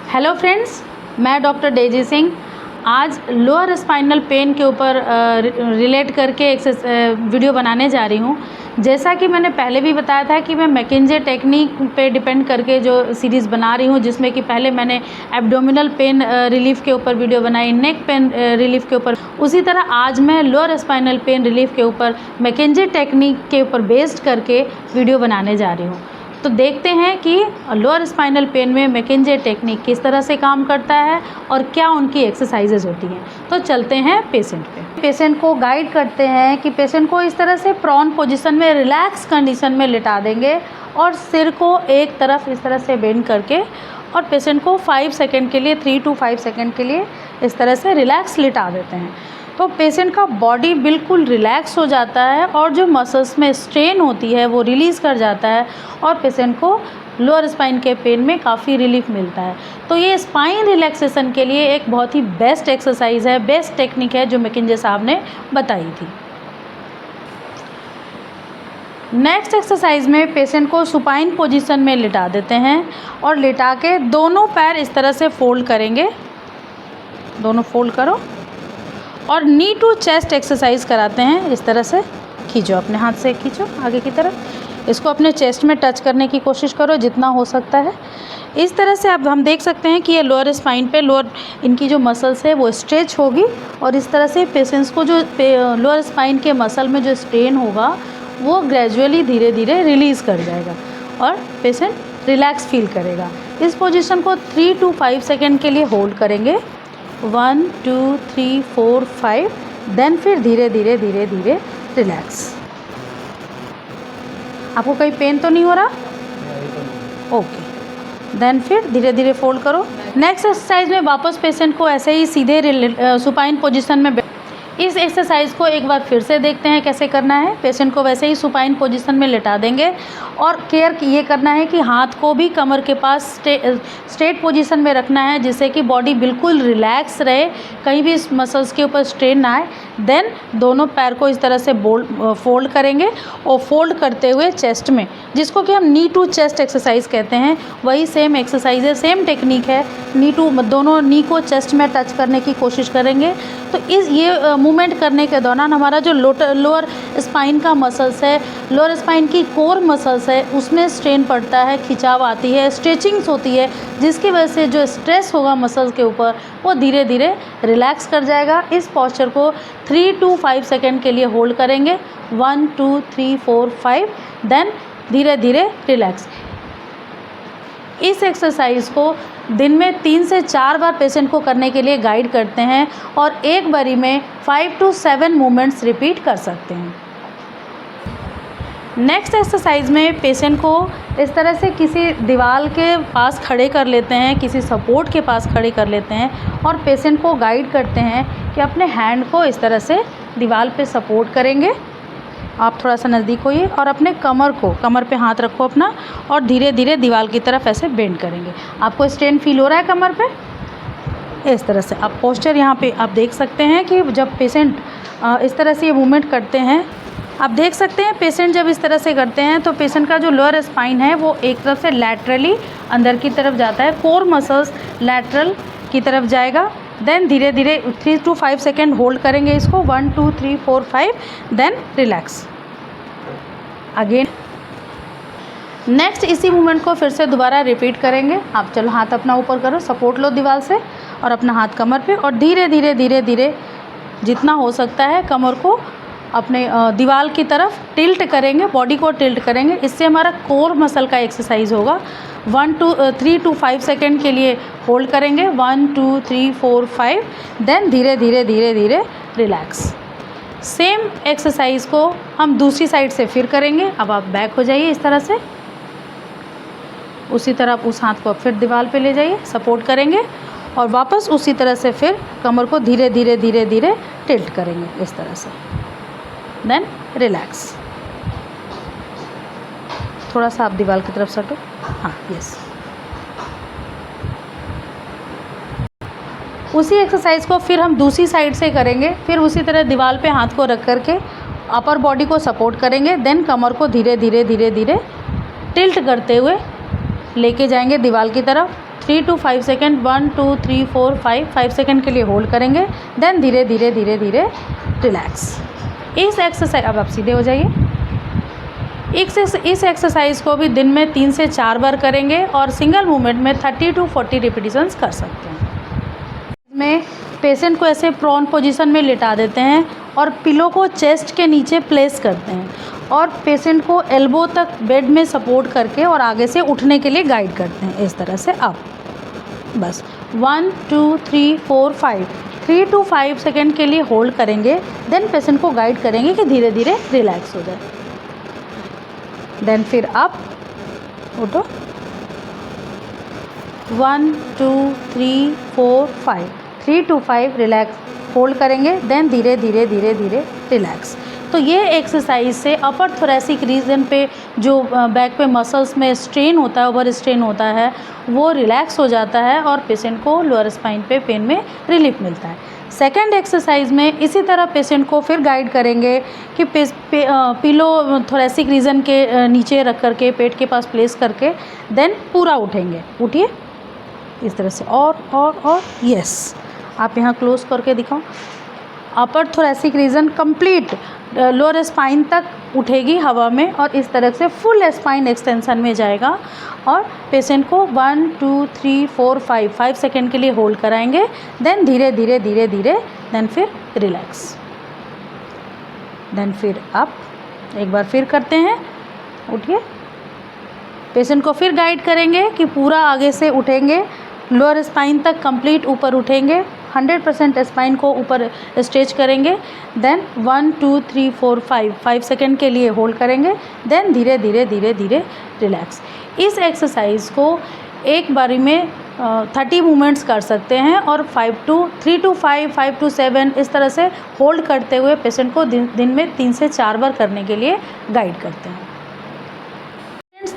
Hello friends, मैं doctor Daisy Singh आज lower spinal pen के ऊपर रिलेट करके एक वीडियो बनाने जा रही हूँ। जैसा कि मैंने पहले भी बताया था कि मैं मैकेंजे टेक्निक पे डिपेंड करके जो सीरीज़ बना रही हूँ, जिसमें कि पहले मैंने एब्डोमिनल पेन रिलीफ के ऊपर वीडियो बनाई, नेक पेन रिलीफ के ऊपर। उसी तरह आज मैं लोअर स्पाइनल पेन रिलीफ के ऊपर मैकेंजे टेक्निक के ऊपर बेस्ड करके वीडियो बनाने जा रही हूँ। तो देखते हैं कि लोअर स्पाइनल पेन में मैकेंजे टेक्निक किस तरह से काम करता है और क्या उनकी एक्सरसाइजेज होती हैं। तो चलते हैं पेशेंट पे। पेशेंट को गाइड करते हैं कि पेशेंट को इस तरह से प्रॉन पोजीशन में रिलैक्स कंडीशन में लिटा देंगे और सिर को एक तरफ इस तरह से बेंड करके और पेशेंट को 5 सेकेंड के लिए 3 to 5 सेकेंड के लिए इस तरह से रिलैक्स लिटा देते हैं। तो पेशेंट का बॉडी बिल्कुल रिलैक्स हो जाता है और जो मसल्स में स्ट्रेन होती है वो रिलीज़ कर जाता है और पेशेंट को लोअर स्पाइन के पेन में काफ़ी रिलीफ मिलता है। तो ये स्पाइन रिलैक्सेशन के लिए एक बहुत ही बेस्ट एक्सरसाइज है, बेस्ट टेक्निक है जो मैकेंजे साहब ने बताई थी। नेक्स्ट एक्सरसाइज में पेशेंट को सुपाइन पोजीशन में लिटा देते हैं और लिटा के दोनों पैर इस तरह से फोल्ड करेंगे। दोनों फोल्ड करो और नी टू चेस्ट एक्सरसाइज कराते हैं। इस तरह से खींचो, अपने हाथ से खींचो आगे की तरफ, इसको अपने चेस्ट में टच करने की कोशिश करो जितना हो सकता है। इस तरह से अब हम देख सकते हैं कि ये लोअर स्पाइन पे इनकी जो मसल्स है वो स्ट्रेच होगी और इस तरह से पेशेंट्स को जो लोअर स्पाइन के मसल में जो स्ट्रेन होगा वो ग्रेजुअली धीरे धीरे रिलीज़ कर जाएगा और पेशेंट रिलैक्स फील करेगा। इस पोजीशन को 3 to 5 सेकेंड के लिए होल्ड करेंगे। 1 2 3 4 5, देन फिर धीरे धीरे रिलैक्स। आपको कहीं पेन तो नहीं हो रहा? ओके, देन फिर धीरे धीरे फोल्ड करो। नेक्स्ट एक्सरसाइज में वापस पेशेंट को ऐसे ही सीधे सुपाइन पोजीशन में इस एक्सरसाइज को एक बार फिर से देखते हैं कैसे करना है। पेशेंट को वैसे ही सुपाइन पोजीशन में लिटा देंगे और केयर ये करना है कि हाथ को भी कमर के पास स्ट्रेट पोजीशन में रखना है, जिससे कि बॉडी बिल्कुल रिलैक्स रहे, कहीं भी इस मसल्स के ऊपर स्ट्रेन ना आए। देन दोनों पैर को इस तरह से फोल्ड करेंगे और फोल्ड करते हुए चेस्ट में, जिसको कि हम नी टू चेस्ट एक्सरसाइज कहते हैं, वही सेम एक्सरसाइज है, सेम टेक्निक है। नी टू, दोनों नी को चेस्ट में टच करने की कोशिश करेंगे। तो ये मूवमेंट करने के दौरान हमारा जो लोअर स्पाइन का मसल्स है, लोअर स्पाइन की कोर मसल्स है, उसमें स्ट्रेन पड़ता है, खिंचाव आती है, स्ट्रेचिंग्स होती है, जिसकी वजह से जो स्ट्रेस होगा मसल्स के ऊपर वो धीरे धीरे रिलैक्स कर जाएगा। इस पोस्चर को 3 to 5 सेकेंड के लिए होल्ड करेंगे। 1 2 3 4 5, देन धीरे धीरे रिलैक्स। इस एक्सरसाइज को दिन में 3 से 4 बार पेशेंट को करने के लिए गाइड करते हैं और एक बारी में 5 to 7 मूवमेंट्स रिपीट कर सकते हैं। नेक्स्ट एक्सरसाइज में पेशेंट को इस तरह से किसी दीवार के पास खड़े कर लेते हैं, किसी सपोर्ट के पास खड़े कर लेते हैं और पेशेंट को गाइड करते हैं कि अपने हैंड को इस तरह से दीवार पे सपोर्ट करेंगे। आप थोड़ा सा नज़दीक होइए और अपने कमर पे हाथ रखो अपना और धीरे धीरे दीवार की तरफ ऐसे बेंड करेंगे। आपको स्ट्रेन फील हो रहा है कमर पे? इस तरह से आप पोस्चर यहाँ पे आप देख सकते हैं कि जब पेशेंट इस तरह से ये मूवमेंट करते हैं, आप देख सकते हैं पेशेंट जब इस तरह से करते हैं तो पेशेंट का जो लोअर स्पाइन है वो एक तरफ से लैटरली अंदर की तरफ जाता है, कोर मसल्स लैटरल की तरफ जाएगा। देन धीरे धीरे 3 to 5 सेकेंड होल्ड करेंगे इसको। 1 2 3 4 5, देन रिलैक्स अगेन। नेक्स्ट इसी मूवमेंट को फिर से दोबारा रिपीट करेंगे। आप चलो हाथ अपना ऊपर करो, सपोर्ट लो दीवार से और अपना हाथ कमर पे और धीरे धीरे जितना हो सकता है कमर को अपने दीवार की तरफ टिल्ट करेंगे, बॉडी को टिल्ट करेंगे। इससे हमारा कोर मसल का एक्सरसाइज होगा। 3 to 5 सेकेंड के लिए होल्ड करेंगे। 1 2 3 4 5, देन धीरे धीरे रिलैक्स। सेम एक्सरसाइज को हम दूसरी साइड से फिर करेंगे। अब आप बैक हो जाइए इस तरह से, उसी तरह आप उस हाथ को फिर दीवार पे ले जाइए, सपोर्ट करेंगे और वापस उसी तरह से फिर कमर को धीरे धीरे टिल्ट करेंगे इस तरह से, देन रिलैक्स। थोड़ा सा आप दीवार की तरफ सटो, हाँ यस। उसी एक्सरसाइज को फिर हम दूसरी साइड से करेंगे। फिर उसी तरह दीवार पे हाथ को रख करके अपर बॉडी को सपोर्ट करेंगे, देन कमर को धीरे धीरे टिल्ट करते हुए लेके जाएंगे दीवार की तरफ। 3 to 5 सेकेंड, 1 2 3 4 5 सेकेंड के लिए होल्ड करेंगे, देन धीरे धीरे धीरे धीरे रिलैक्स। इस एक्सरसाइज, अब आप सीधे हो जाइए। इस एक्सरसाइज को भी दिन में 3 से 4 बार करेंगे और सिंगल मूवमेंट में 30 to 40 रिपीटिशंस कर सकते हैं। इसमें पेशेंट को ऐसे प्रोन पोजीशन में लिटा देते हैं और पिलो को चेस्ट के नीचे प्लेस करते हैं और पेशेंट को एल्बो तक बेड में सपोर्ट करके और आगे से उठने के लिए गाइड करते हैं, इस तरह से अप। बस 1 2 3 4 5 3 to 5 सेकेंड के लिए होल्ड करेंगे, देन पेशेंट को गाइड करेंगे कि धीरे धीरे रिलैक्स हो जाए। देन फिर अप, उठो, 1 2 3 4 5 3 to 5 रिलैक्स, होल्ड करेंगे, देन धीरे धीरे धीरे धीरे रिलैक्स। तो ये एक्सरसाइज से अपर थोरेसिक रीजन पे जो बैक पे मसल्स में स्ट्रेन होता है, ओवर स्ट्रेन होता है, वो रिलैक्स हो जाता है और पेशेंट को लोअर स्पाइन पे पेन में रिलीफ मिलता है। सेकेंड एक्सरसाइज में इसी तरह पेशेंट को फिर गाइड करेंगे कि पिलो थोरेसिक रीजन के नीचे रख करके पेट के पास प्लेस करके देन पूरा उठेंगे। उठिए इस तरह से, और यस, आप यहाँ क्लोज करके दिखाओ। Upper thoracic region complete lower spine तक उठेगी हवा में और इस तरह से फुल स्पाइन एक्सटेंशन में जाएगा और पेशेंट को 1 2 3 4 5 सेकेंड के लिए होल्ड कराएंगे, देन धीरे धीरे धीरे धीरे देन फिर रिलैक्स, देन फिर अप। एक बार फिर करते हैं, उठिए। पेशेंट को फिर गाइड करेंगे कि पूरा आगे से उठेंगे, लोअर स्पाइन तक कंप्लीट ऊपर उठेंगे, 100% स्पाइन को ऊपर स्ट्रेच करेंगे, देन 1 2 3 4 5 सेकेंड के लिए होल्ड करेंगे, देन धीरे धीरे धीरे धीरे रिलैक्स। इस एक्सरसाइज को एक बारी में 30 मूवमेंट्स कर सकते हैं और 3 to 5 5 to 7 इस तरह से होल्ड करते हुए पेशेंट को दिन में 3 से 4 बार करने के लिए गाइड करते हैं।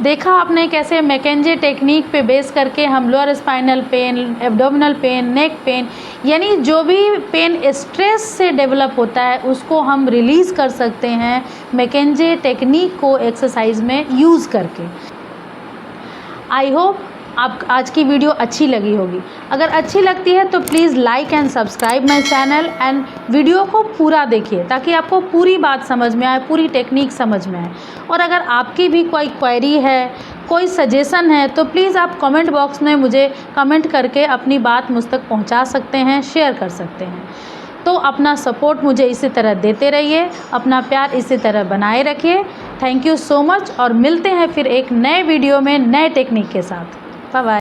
देखा आपने कैसे मैकेंजी टेक्निक पे बेस करके हम lower spinal pain, abdominal pain, neck pain, यानी जो भी पेन स्ट्रेस से डेवलप होता है उसको हम रिलीज़ कर सकते हैं मैकेंजी टेक्निक को एक्सरसाइज में यूज़ करके। आई होप आप आज की वीडियो अच्छी लगी होगी। अगर अच्छी लगती है तो please like and subscribe my channel and video को पूरा देखिए ताकि आपको पूरी बात समझ में आए, पूरी टेक्निक समझ में आए। और अगर आपकी भी कोई क्वेरी है, कोई सजेशन है तो प्लीज़ आप कमेंट बॉक्स में मुझे कमेंट करके अपनी बात मुझ तक पहुंचा सकते हैं, शेयर कर सकते हैं। तो अपना सपोर्ट मुझे इसी तरह देते रहिए, अपना प्यार इसी तरह बनाए रखिए। थैंक यू सो मच और मिलते हैं फिर एक नए वीडियो में नए टेक्निक के साथ। Bye bye.